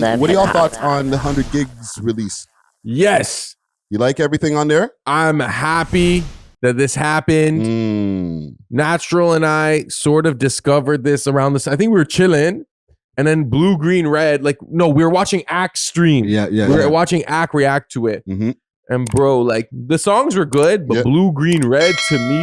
love what are y'all hip-hop. thoughts on the 100 gigs release? Yes. You like everything on there? I'm happy that this happened. Natural and I sort of discovered this around this. I think we were chilling, and then Blue, Green, Red. Like, no, we were watching Ack stream. We were watching Ack react to it. And bro, like the songs were good, but Blue, Green, Red to me,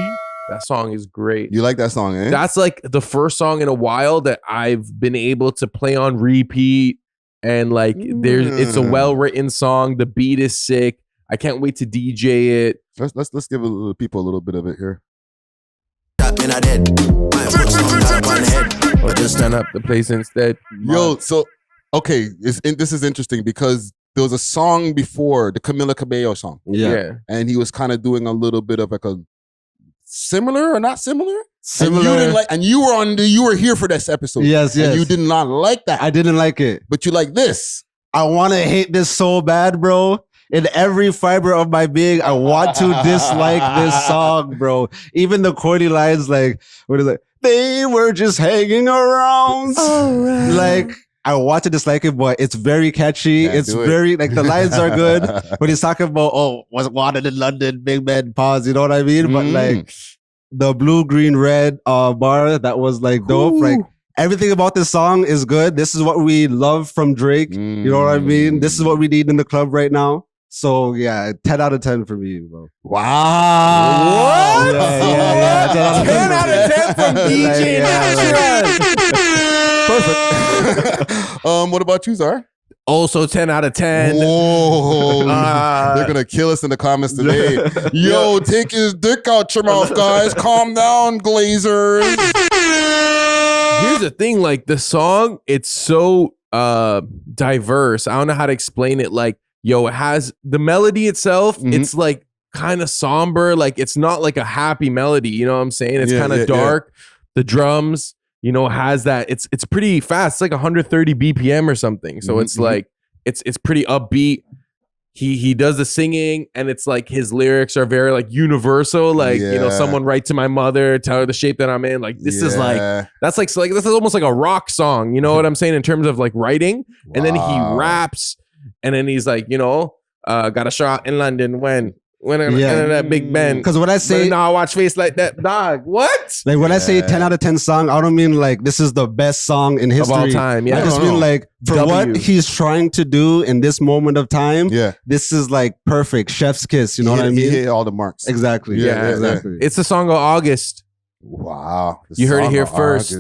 that song is great. You like that song, eh? That's like the first song in a while that I've been able to play on repeat. And like it's a well-written song. The beat is sick. I can't wait to DJ it. Let's give people a little bit of it here. Or just stand up the place instead. Yo, so okay, this is interesting because there was a song before, the Camila Cabello song. Yeah. And he was kind of doing a little bit of like a similar or not similar? Similar. And you didn't like, and you were here for this episode. Yes. And you did not like that. I didn't like it. But you like this. I want to hate this so bad, bro. In every fiber of my being, I want to dislike this song, bro. Even the corny lines, like, what is it? They were just hanging around. Right. Like, I want to dislike it, but it's very catchy. Can't it's do it. very, like, the lines are good. When he's talking about, was wanted in London, big man, pause, you know what I mean? But, like, the Blue, Green, Red bar, that was, like, dope. Like, everything about this song is good. This is what we love from Drake. You know what I mean? This is what we need in the club right now. So, yeah, 10 out of 10 for me, bro. Wow. What? Yeah. 10 out of 10 from DJ Perfect. What about you, Zar? Also 10 out of 10. Whoa. They're going to kill us in the comments today. Yo, take his dick out your mouth, guys. Calm down, Glazers. Here's the thing, like the song, it's so diverse. I don't know how to explain it. Like, yo, it has the melody itself. It's like kind of somber. Like it's not like a happy melody. You know what I'm saying? It's kind of dark. The drums, you know, has that. It's pretty fast. It's like 130 BPM or something. So it's like it's pretty upbeat. He does the singing, and it's like his lyrics are very like universal. Like you know, someone write to my mother, tell her the shape that I'm in. Like this is like that's like this is almost like a rock song. You know what I'm saying in terms of like writing. And then he raps. And then he's like, you know, got a shot in London when that Big Ben. Because when I say now I watch face like that, dog. What? Like when I say 10 out of 10 song, I don't mean like this is the best song in history of all time. Yeah, I just mean like for what he's trying to do in this moment of time. Yeah, this is like perfect, chef's kiss. You know what I mean? He hit all the marks. Exactly. Yeah, exactly. It's the song of August. Wow, you heard it here first.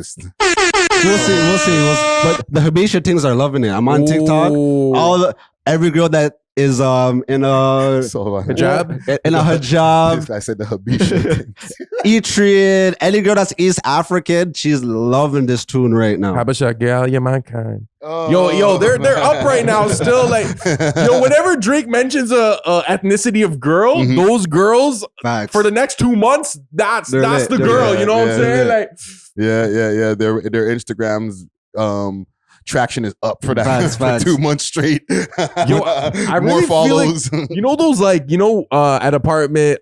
We'll see. But the Habesha things are loving it. I'm on TikTok. Every girl that is in a hijab, in a hijab. I said the Habesha. Etrian, any girl that's East African, she's loving this tune right now. Habesha gal, you're my kind. Yo, they're up right now. Still, like, yo, whenever Drake mentions a ethnicity of girl, those girls for the next 2 months, that's the girl. You know what I'm saying? Like, yeah. Their Instagrams. Traction is up for that for 2 months straight. Yo, I more really follows. Feel like, you know those like at apartment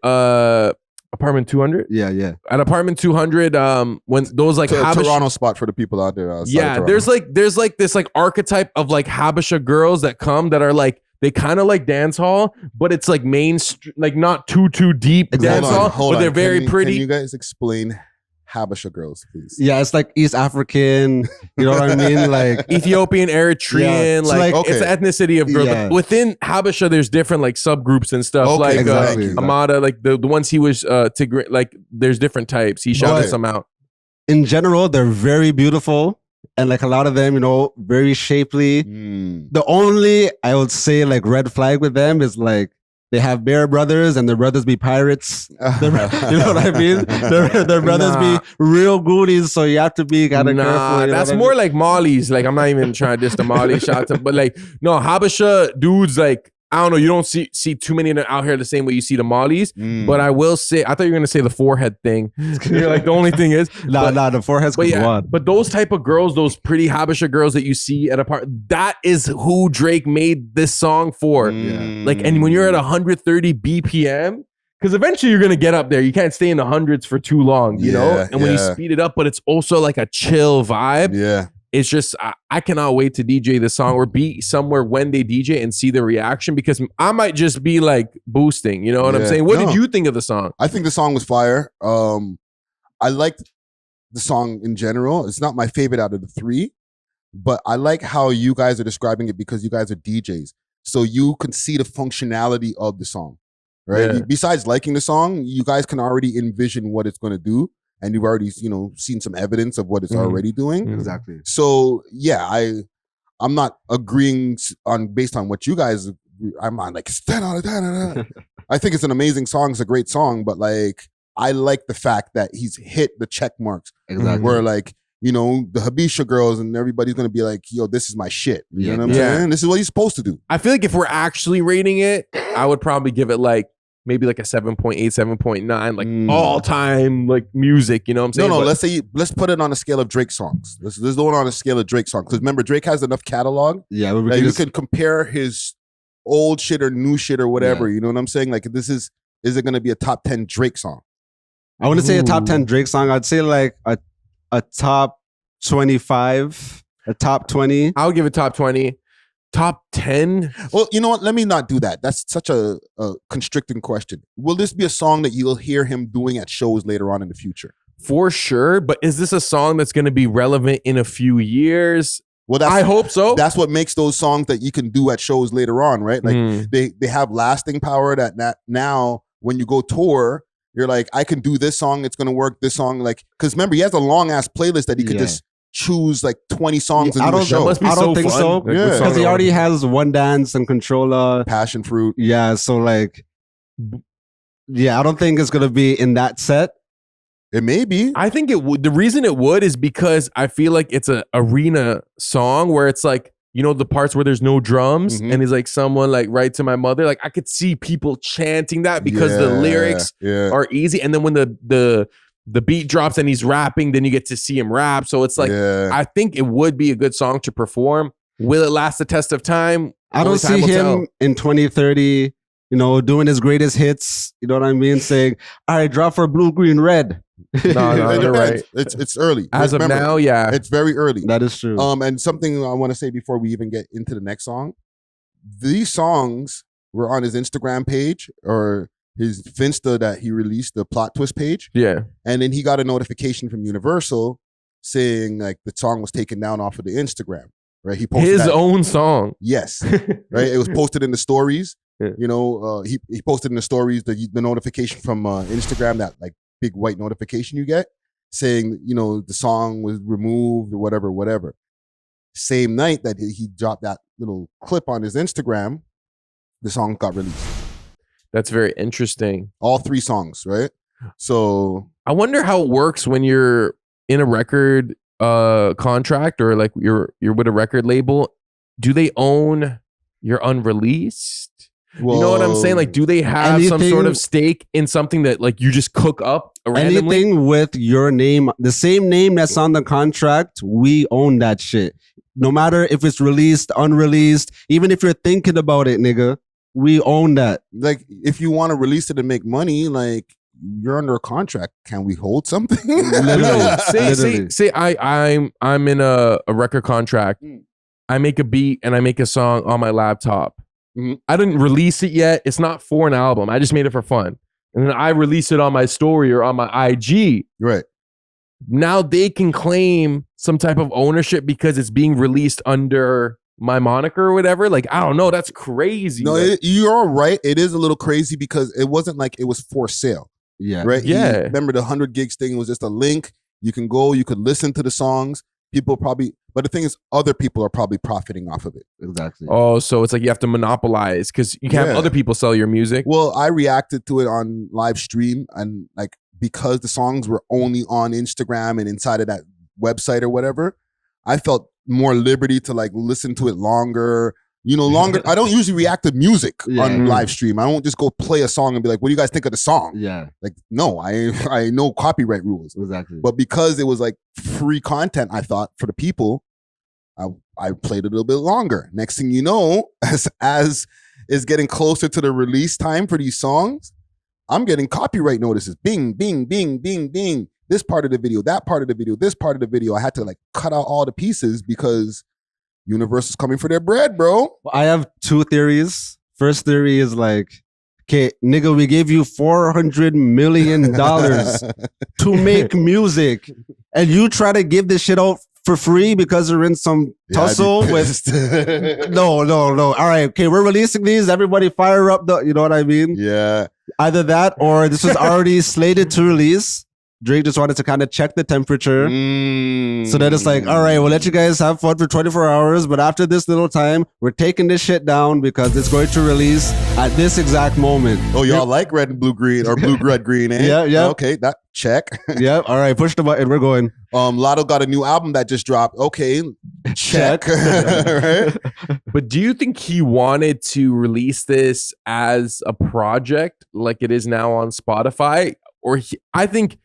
200. Yeah. At apartment 200, when those like Toronto spot for the people out there. Yeah, there's like this like archetype of like Habesha girls that come that are like they kind of like dance hall, but it's like mainstream, like not too deep dance hall, but they're very pretty. Can you guys explain Habesha girls, please? Yeah, it's like East African, you know what I mean? Like Ethiopian, Eritrean, like it's the ethnicity of girls. Yeah. But within Habesha, there's different like subgroups and stuff. Like Amada, like the ones he was Tigray, like there's different types. He shouted some out. In general, they're very beautiful. And like a lot of them, you know, very shapely. The only, I would say, like red flag with them is like they have bear brothers and their brothers be pirates. You know what I mean? Their brothers be real goodies, so you have to be kind of careful. That's more like Molly's. Like I'm not even trying to diss the Molly shots, but like no Habesha dudes. Like I don't know, you don't see too many of them out here the same way you see the Mollies. But I will say, I thought you were gonna say the forehead thing. You're like the only thing is, the forehead's good. But those type of girls, those pretty Habesha girls that you see at a part, that is who Drake made this song for. Like, and when you're at 130 BPM, because eventually you're gonna get up there. You can't stay in the hundreds for too long, you know. And when you speed it up, but it's also like a chill vibe. it's just I cannot wait to DJ the song or be somewhere when they DJ and see the reaction, because I might just be like boosting. You know what I'm saying? What did you think of the song? I think the song was fire. I liked the song in general. It's not my favorite out of the three, but I like how you guys are describing it because you guys are DJs. So you can see the functionality of the song, right? Yeah. Besides liking the song, you guys can already envision what it's going to do. And you've already, seen some evidence of what it's already doing. Exactly. So yeah, I'm not agreeing based on what you guys, I'm on like 10 out of 10. I think it's an amazing song. It's a great song, but like, I like the fact that he's hit the check marks. Exactly. Where like, the Habisha girls and everybody's going to be like, yo, this is my shit. You know what I'm saying? This is what he's supposed to do. I feel like if we're actually rating it, I would probably give it like maybe like a 7.8, 7.9, like all time like music. You know what I'm saying? No, let's put it on a scale of Drake songs. Let's do it on a scale of Drake songs. Because remember, Drake has enough catalog. Yeah. You can compare his old shit or new shit or whatever. You know what I'm saying? Like is it going to be a top 10 Drake song? I wouldn't say a top 10 Drake song. I'd say like a top 25, a top 20. I'll give it top 20. Top 10? Well, you know what? Let me not do that. That's such a constricting question. Will this be a song that you'll hear him doing at shows later on in the future? For sure. But is this a song that's going to be relevant in a few years? Well, I hope so. That's what makes those songs that you can do at shows later on, right? Like they have lasting power that now when you go tour, you're like, I can do this song. It's going to work. This song, like, because remember, he has a long ass playlist that he could just choose like 20 songs and do a show. That must be I don't so think fun. so. Like, Yeah. Because he already has One Dance and Controller. Passion Fruit. Yeah. So like, yeah, I don't think it's going to be in that set. It may be. I think it would. The reason it would is because I feel like it's an arena song where it's like, the parts where there's no drums and he's like, someone like Write to My Mother. Like I could see people chanting that because the lyrics are easy. And then when the beat drops and he's rapping, then you get to see him rap. So it's like, I think it would be a good song to perform. Will it last the test of time? I don't see him in 2030, doing his greatest hits. You know what I mean? Saying, all right, drop for blue, green, red. No, you're right. It's early. As of now, yeah. It's very early. That is true. And something I want to say before we even get into the next song. These songs were on his Instagram page or his Finsta that he released, the plot twist page. Yeah. And then he got a notification from Universal saying like the song was taken down off of the Instagram. Right? He posted his own song. Yes. Right? It was posted in the stories. He posted in the stories the notification from Instagram, that like big white notification you get saying, the song was removed or whatever. Same night that he dropped that little clip on his Instagram, the song got released. That's very interesting. All 3 songs, right? So I wonder how it works when you're in a record contract or like you're with a record label. Do they own your unreleased? Well, you know what I'm saying? Like, do they have some sort of stake in something that like you just cook up randomly? Anything with your name, the same name that's on the contract, we own that shit. No matter if it's released, unreleased, even if you're thinking about it, nigga, we own that. Like, if you want to release it and make money, like, you're under a contract. Can we hold something? Literally. Say I'm in a record contract. I make a beat and I make a song on my laptop. I didn't release it yet. It's not for an album. I just made it for fun. And then I release it on my story or on my IG. Right. Now they can claim some type of ownership because it's being released under my moniker or whatever. Like, I don't know. That's crazy. No, like, you're all right. It is a little crazy because it wasn't like it was for sale. Yeah. Right? Yeah. Remember the 100 gigs thing was just a link. You can go, you could listen to the songs. People probably, but the thing is, other people are probably profiting off of it. Exactly. oh, so it's like you have to monopolize because you can't have other people sell your music. Well, I reacted to it on live stream, and like because the songs were only on Instagram and inside of that website or whatever, I felt more liberty to like listen to it longer. Longer. I don't usually react to music on live stream. I don't just go play a song and be like, "What do you guys think of the song?" Yeah. Like, no, I know copyright rules. Exactly. But because it was like free content, I thought for the people, I played it a little bit longer. Next thing you know, as is getting closer to the release time for these songs, I'm getting copyright notices. Bing, bing, bing, bing, bing. this part of the video, that part of the video, this part of the video. I had to like cut out all the pieces because Universal's coming for their bread, bro. I have two theories. First theory is like, okay, nigga, we gave you $400 million to make music, and you try to give this shit out for free because you're in some tussle with. No. All right, okay, we're releasing these. Everybody fire up the. You know what I mean? Yeah. Either that or this was already slated to release. Drake just wanted to kind of check the temperature. So then it's like, all right, we'll let you guys have fun for 24 hours. But after this little time, we're taking this shit down because it's going to release at this exact moment. Oh, y'all like red and blue green or blue, red, green, eh? Yeah. Okay, that check. Yeah. All right, push the button. We're going. Lotto got a new album that just dropped. Okay, check. Right? But do you think he wanted to release this as a project like it is now on Spotify? Or I think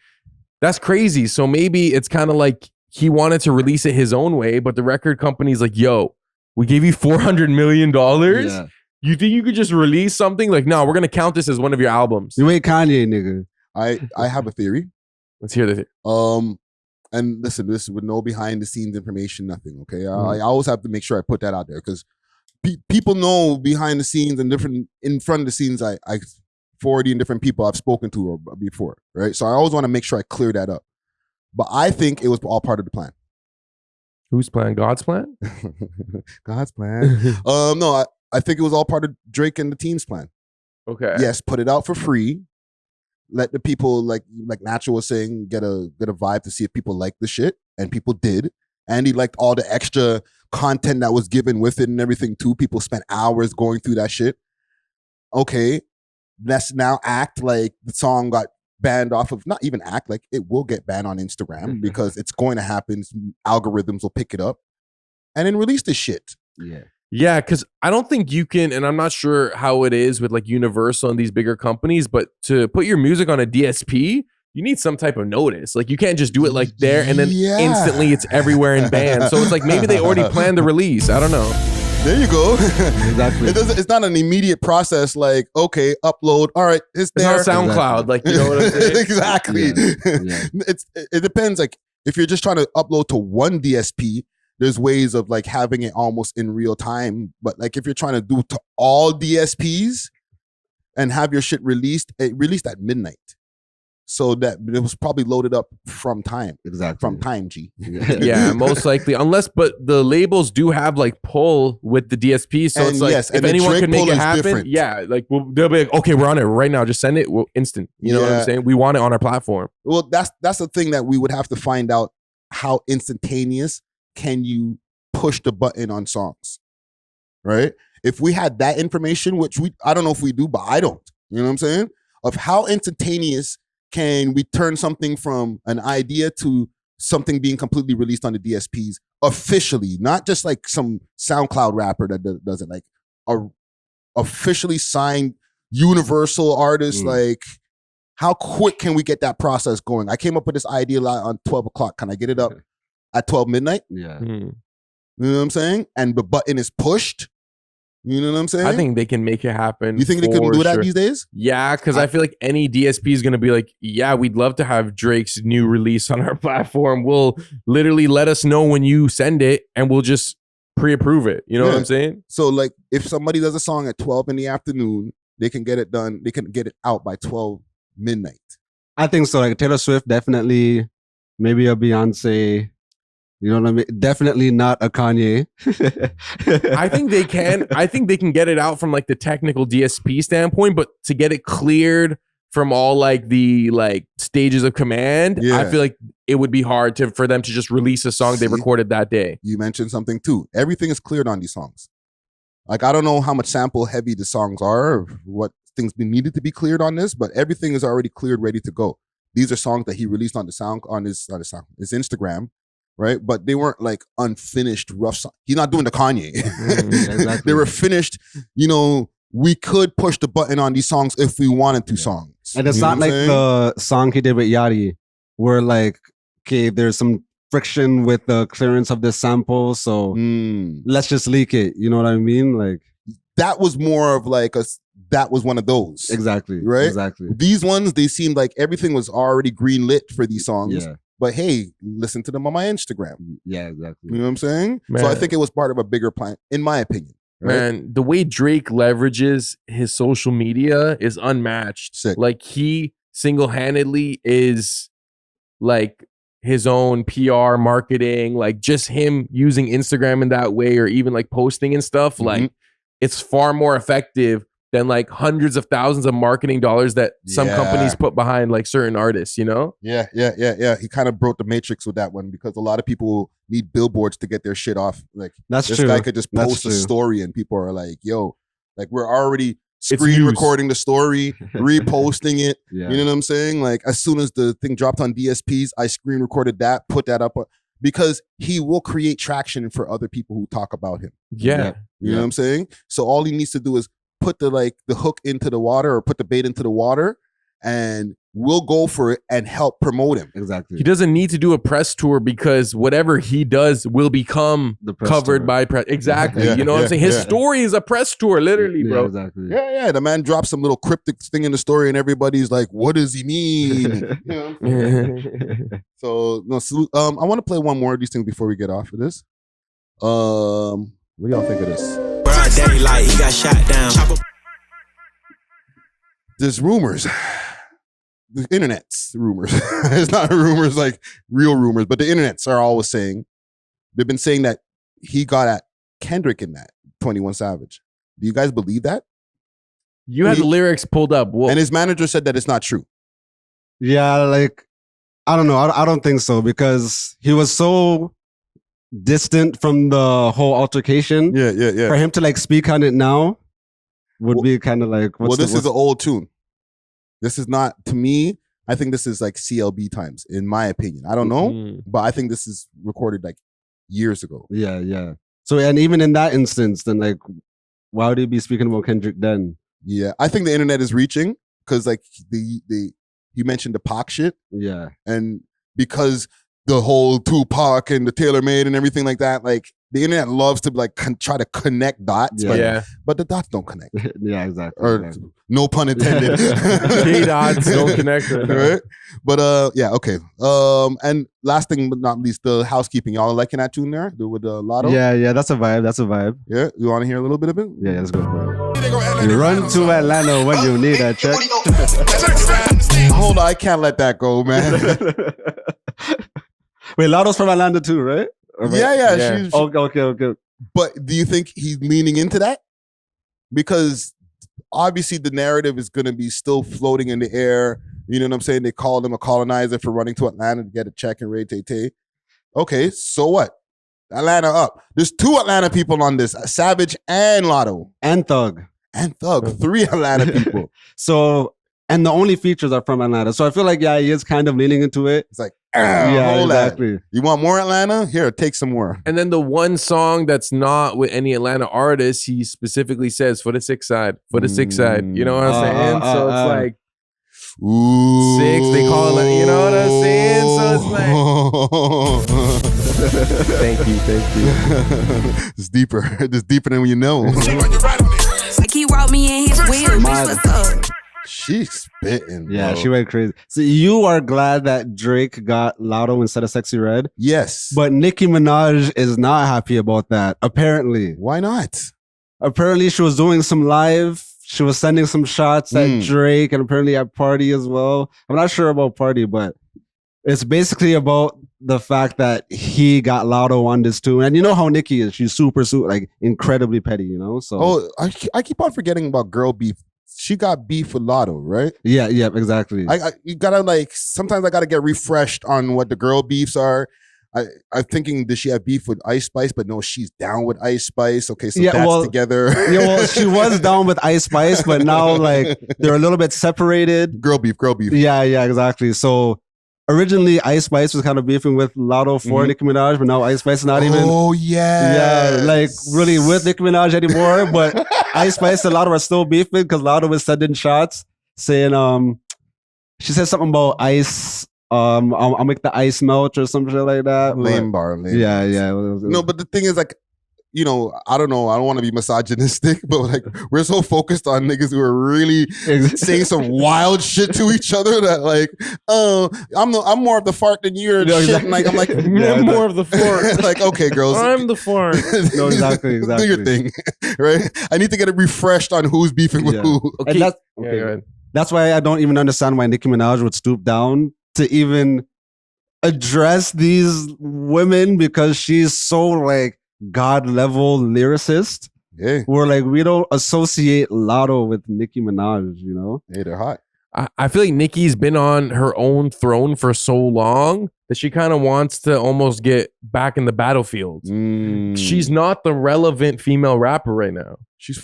that's crazy. So maybe it's kind of like he wanted to release it his own way, but the record company's like, yo, we gave you $400 million. Yeah. You think you could just release something? Like, no, we're going to count this as one of your albums. You ain't Kanye, nigga. I have a theory. Let's hear the theory. And listen, this with no behind the scenes information, nothing. Okay. I always have to make sure I put that out there because people know behind the scenes and different in front of the scenes. I 40 and different people I've spoken to before, right? So I always want to make sure I clear that up. But I think it was all part of the plan. Whose plan? God's plan? God's plan. No, I think it was all part of Drake and the team's plan. Okay. Yes, put it out for free. Let the people, like Natural was saying, get a vibe to see if people like the shit. And people did. And he liked all the extra content that was given with it and everything too. People spent hours going through that shit. Okay. Let's now act like the song got banned off of, not even act like it will get banned on Instagram because it's going to happen. Algorithms will pick it up and then release the shit. Yeah, because I don't think you can, and I'm not sure how it is with like Universal and these bigger companies, but to put your music on a DSP, you need some type of notice. Like you can't just do it like there and then instantly it's everywhere and banned. So it's like maybe they already planned the release. I don't know. There you go. Exactly. It's not an immediate process like, okay, upload. All right, it's there. It's not SoundCloud. Like, you know what I'm saying? Exactly. Yeah. It depends. Like if you're just trying to upload to one DSP, there's ways of like having it almost in real time. But like if you're trying to do to all DSPs and have your shit released at midnight. So that it was probably loaded up from time. Exactly. From time, G. Yeah, most likely. But the labels do have like pull with the DSP. So it's like, if anyone can make it happen, like they'll be like, okay, we're on it right now. Just send it instant. You know what I'm saying? We want it on our platform. Well, that's the thing that we would have to find out. How instantaneous can you push the button on songs? Right? If we had that information, which I don't know if we do, but I don't. You know what I'm saying? Of how instantaneous can we turn something from an idea to something being completely released on the DSPs officially, not just like some SoundCloud rapper that does it, like a officially signed Universal artist. Like, how quick can we get that process going? I came up with this idea on 12 o'clock. Can I get it up at 12 midnight? Yeah. You know what I'm saying? And the button is pushed. You know what I'm saying? I think they can make it happen. You think they couldn't do that these days? Yeah, because I feel like any DSP is going to be like, yeah, we'd love to have Drake's new release on our platform. We'll literally let us know when you send it and we'll just pre-approve it. You know what I'm saying? So like if somebody does a song at 12 in the afternoon, they can get it done. They can get it out by 12 midnight. I think so. Like Taylor Swift, definitely. Maybe a Beyonce. You know what I mean? Definitely not a Kanye. I think they can. I think they can get it out from like the technical DSP standpoint, but to get it cleared from all like the like stages of command, I feel like it would be hard for them to just release a song they recorded that day. You mentioned something too. Everything is cleared on these songs. Like I don't know how much sample heavy the songs are, or what things needed to be cleared on this, but everything is already cleared, ready to go. These are songs that he released on his Instagram. Right, but they weren't like unfinished rough songs. He's not doing the Kanye. Exactly. They were finished. You know, we could push the button on these songs if we wanted to. Songs, and it's not like the song he did with Yachty, where like, okay, there's some friction with the clearance of the sample, so let's just leak it. You know what I mean? Like that was more of like that was one of those. Exactly. Right? Exactly. These ones, they seemed like everything was already green lit for these songs. Yeah. But hey, listen to them on my Instagram. Yeah, exactly. You know what I'm saying? Man. So I think it was part of a bigger plan, in my opinion. Right? Man, the way Drake leverages his social media is unmatched. Sick. Like he single-handedly is like his own PR marketing, like just him using Instagram in that way or even like posting and stuff. Like it's far more effective than like hundreds of thousands of marketing dollars that some companies put behind like certain artists, you know? Yeah. He kind of broke the matrix with that one because a lot of people need billboards to get their shit off. Like That's this true. guy could just post a story and people are like, yo, like we're already screen recording the story, reposting it. Yeah. You know what I'm saying? Like as soon as the thing dropped on DSPs, I screen recorded that, put that up because he will create traction for other people who talk about him. Yeah. You know what I'm saying? So all he needs to do is put the hook into the water or put the bait into the water and we'll go for it and help promote him. Exactly. He doesn't need to do a press tour because whatever he does will become covered by press. Exactly. You know what I'm saying? His story is a press tour, literally, bro. Exactly. Yeah. The man drops some little cryptic thing in the story and everybody's like, what does he mean? You know? So I want to play one more of these things before we get off of this. What do y'all think of this? Daylight, he got shot down. There's rumors. The internet's rumors. It's not rumors like real rumors, but the internets are always saying, they've been saying that he got at Kendrick in that 21 Savage. Do you guys believe that? You had the lyrics pulled up. Whoa. And his manager said that it's not true. Yeah, like, I don't know. I don't think so because he was so distant from the whole altercation. Yeah. For him to like speak on it now would be kind of like, this is an old tune. This is not, to me, I think this is like CLB times, in my opinion. I don't know, but I think this is recorded like years ago. Yeah. So, and even in that instance, then like, why would he be speaking about Kendrick then? Yeah, I think the internet is reaching because like he mentioned the Pac shit. Yeah. And because the whole Tupac and the TaylorMade and everything like that, like the internet loves to like try to connect dots, but the dots don't connect. Yeah, exactly. Or no pun intended. K dots don't connect. Right? But okay. And last thing but not least, the housekeeping. Y'all liking that tune there with the Lotto? Yeah, that's a vibe. Yeah, you want to hear a little bit of it? Yeah, let's go for it. You run to Atlanta when you need a check. Hold on, I can't let that go, man. Wait, Lotto's from Atlanta too, right? Yeah. Okay. But do you think he's leaning into that? Because obviously the narrative is going to be still floating in the air. You know what I'm saying? They called him a colonizer for running to Atlanta to get a check and Ray Tay. Okay, so what? Atlanta up. There's 2 Atlanta people on this, Savage and Lotto. And Thug. 3 Atlanta people. So, and the only features are from Atlanta. So I feel like, he is kind of leaning into it. It's like, exactly. You want more Atlanta? Here, take some more. And then the one song that's not with any Atlanta artist, he specifically says for the 6 side. You know what I'm saying? So it's like, ooh. 6, they call it, you know what I'm saying? So it's like, thank you. It's deeper. It's deeper than you know. Like he wrote me in his wheel. What's up? She's spitting. Yeah, bro. she went crazy. So you are glad that Drake got Lotto instead of Sexy Red? Yes. But Nicki Minaj is not happy about that, apparently. Why not? Apparently she was doing some live. She was sending some shots at Drake and apparently at Party as well. I'm not sure about Party, but it's basically about the fact that he got Lotto on this tune. And you know how Nicki is. She's super, like incredibly petty, you know? So I keep on forgetting about girl beef. She got beef with Lotto, right? Yeah, exactly. You gotta like, sometimes I gotta get refreshed on what the girl beefs are. I'm thinking, does she have beef with Ice Spice? But no, she's down with Ice Spice. Okay, so that's together. She was down with Ice Spice, but now like they're a little bit separated. Girl beef. Yeah, exactly. So originally Ice Spice was kind of beefing with Lotto for Nicki Minaj, but now Ice Spice is not even. Oh yeah. Yeah, like really with Nicki Minaj anymore. But Ice Spice and Lotto are still beefing because Lotto was sending shots saying she said something about ice. I'll make the ice melt or some shit like that. Lame bar. Yeah. No, but the thing is, like, you know, I don't know. I don't want to be misogynistic, but like we're so focused on niggas who are really saying some wild shit to each other that like, oh, I'm more of the fart than you're shit. And like I'm like, I'm more of the fart. Like, okay, girls, I'm the fart. No, exactly. Do your thing, right? I need to get it refreshed on who's beefing with who. Okay. And that's, Yeah, go ahead. that's why I don't even understand why Nicki Minaj would stoop down to even address these women, because she's so like God level lyricist. Yeah, Where like we don't associate Lotto with Nicki Minaj, you know? hey, they're hot. I feel like Nicki's been on her own throne for so long that she kind of wants to almost get back in the battlefield. She's not the relevant female rapper right now.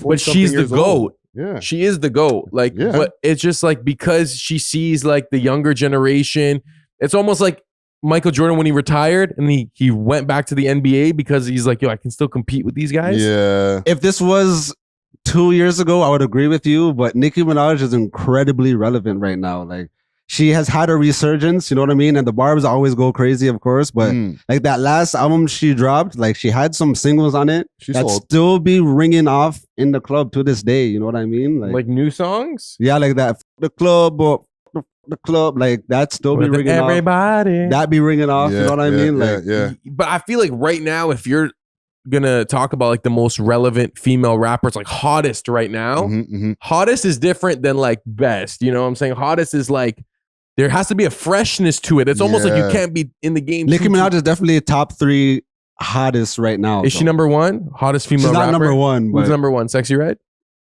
But she's the GOAT. Yeah. She is the GOAT. Like, but it's just like because she sees like the younger generation, it's almost like Michael Jordan when he retired and he went back to the NBA because he's like, yo, I can still compete with these guys. Yeah. If this was 2 years ago, I would agree with you, but Nicki Minaj is incredibly relevant right now. Like, she has had a resurgence, you know what I mean? And the barbs always go crazy, of course, but like that last album she dropped, like she had some singles on it that still be ringing off in the club to this day, you know what I mean? Like new songs? Yeah, like that. The club, or the club, like that still be ringing off. That be ringing off, you know what I mean? Like, But I feel like right now, if you're gonna talk about like the most relevant female rappers, like hottest right now, hottest is different than like best. You know what I'm saying? Hottest is like, there has to be a freshness to it. It's almost like you can't be in the game. Nicki Minaj is definitely a top 3 hottest right now. Is she number one? Hottest female rapper? She's not number one. Who's number one? Sexy Red?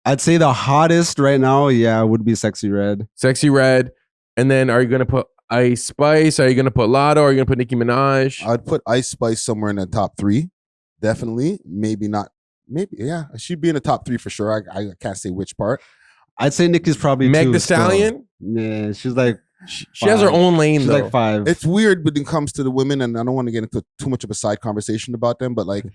I'd say the hottest right now, would be Sexy Red. Sexy Red. And then are you going to put Ice Spice? Are you going to put Lotto? Are you going to put Nicki Minaj? I'd put Ice Spice somewhere in the top 3. Definitely. Maybe not. Maybe, yeah. She'd be in the top 3 for sure. I can't say which part. I'd say Nicki's probably Meg 2 Thee Stallion? Still. Yeah, she's like... She has her own lane, she's though. like 5. It's weird when it comes to the women, and I don't want to get into too much of a side conversation about them, but like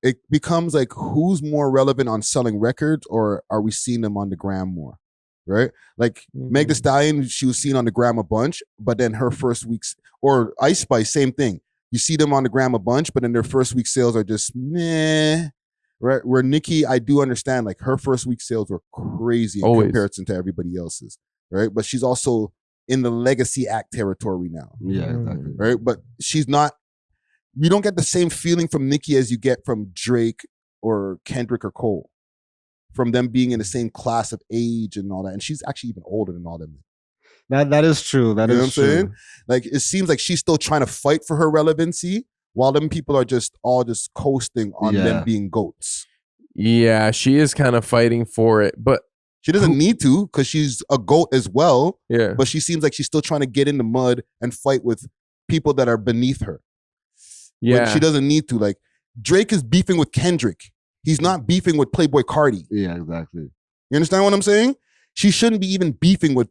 it becomes like who's more relevant on selling records, or are we seeing them on the gram more? Right? Like Meg Thee Stallion, she was seen on the gram a bunch, but then her first week's, or Ice Spice, same thing. You see them on the gram a bunch, but then their first week sales are just meh. Right? Where Nicki, I do understand, like her first week sales were crazy in comparison to everybody else's. Right? But she's also in the legacy act territory now. Yeah, exactly. Right? But she's not, you don't get the same feeling from Nicki as you get from Drake or Kendrick or Cole. From them being in the same class of age and all that. And she's actually even older than all them. That is true. That is true. Saying? Like, it seems like she's still trying to fight for her relevancy while them people are just all just coasting on them being goats. Yeah, she is kind of fighting for it, but she doesn't need to because she's a GOAT as well. Yeah. But she seems like she's still trying to get in the mud and fight with people that are beneath her. Yeah. When she doesn't need to. Like, Drake is beefing with Kendrick. He's not beefing with Playboy Cardi. Yeah, exactly. You understand what I'm saying? She shouldn't be even beefing with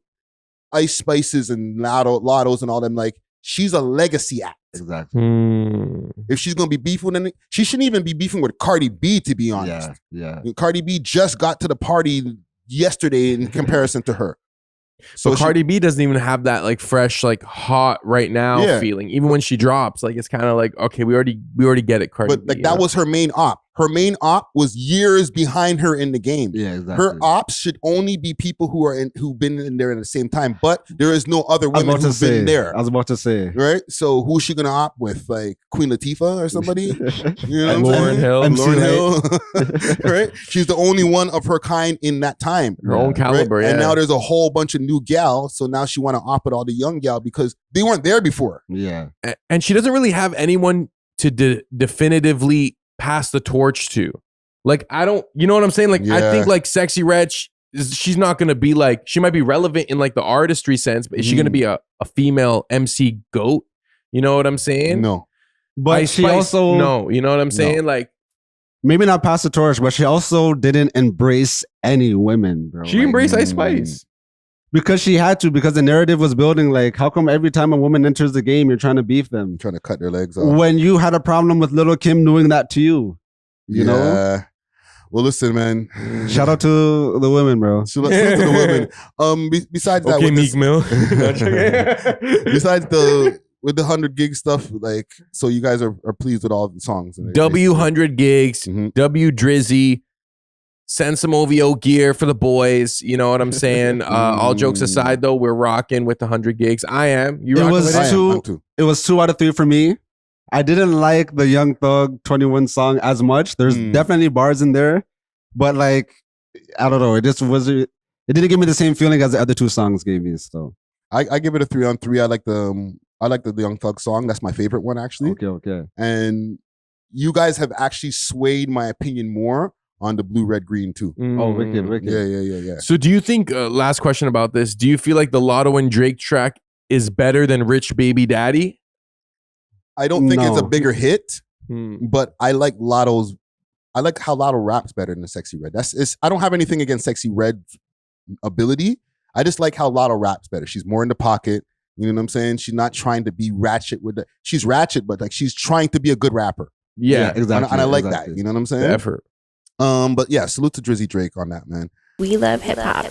Ice Spices and Lottos and all them. Like, she's a legacy act. Exactly. If she's going to be beefing with anything, she shouldn't even be beefing with Cardi B, to be honest. Yeah. Cardi B just got to the party yesterday in comparison to her. So Cardi B doesn't even have that like fresh, like hot right now feeling. Even when she drops, like it's kind of like, okay, we already get it, Cardi B. But like that was her main op. Her main op was years behind her in the game. Yeah, exactly. Her ops should only be people who've been in there at the same time. But there is no other women who've been there. I was about to say. Right? So who's she gonna op with? Like Queen Latifah or somebody? You know what I'm saying? Lauryn Hill. Right? She's the only one of her kind in that time. Her own caliber, right? And now there's a whole bunch of new gal. So now she want to op with all the young gal because they weren't there before. Yeah. And she doesn't really have anyone to definitively pass the torch to. Like, I don't, you know what I'm saying? Like, I think like Sexy Red, she's not going to be like, she might be relevant in like the artistry sense, but is she going to be a female MC GOAT? You know what I'm saying? No. But she also, no, you know what I'm saying? Like, maybe not pass the torch, but she also didn't embrace any women, bro. She embraced Ice Spice. Because she had to, because the narrative was building like, how come every time a woman enters the game, you're trying to beef them? You're trying to cut their legs off. When you had a problem with Lil' Kim doing that to you, you know? Well, listen, man. Shout out to the women, bro. Shout out to the women. Besides that, okay, with Meek Mill. besides the with the 100 gig stuff, like, so you guys are pleased with all the songs. W 100 gigs, W Drizzy, send some OVO gear for the boys. You know what I'm saying? All jokes aside, though, we're rocking with the 100 gigs. I am. You rocking with it? It was 2 out of 3 for me. I didn't like the Young Thug 21 song as much. There's definitely bars in there, but like, I don't know. It just wasn't. It didn't give me the same feeling as the other 2 songs gave me. So I give it a 3 on 3. I like the Young Thug song. That's my favorite one, actually. Okay. And you guys have actually swayed my opinion more on the Blue, Red, Green too. Oh, wicked. Yeah. So do you think, last question about this, do you feel like the Lotto and Drake track is better than Rich Baby Daddy? I don't think it's a bigger hit, but I like how Lotto raps better than the Sexy Red. I don't have anything against Sexy Red's ability. I just like how Lotto raps better. She's more in the pocket. You know what I'm saying? She's not trying to be ratchet she's ratchet, but like she's trying to be a good rapper. Yeah, exactly. And I like that. You know what I'm saying? The effort. But yeah, salute to Drizzy Drake on that, man. We love hip hop.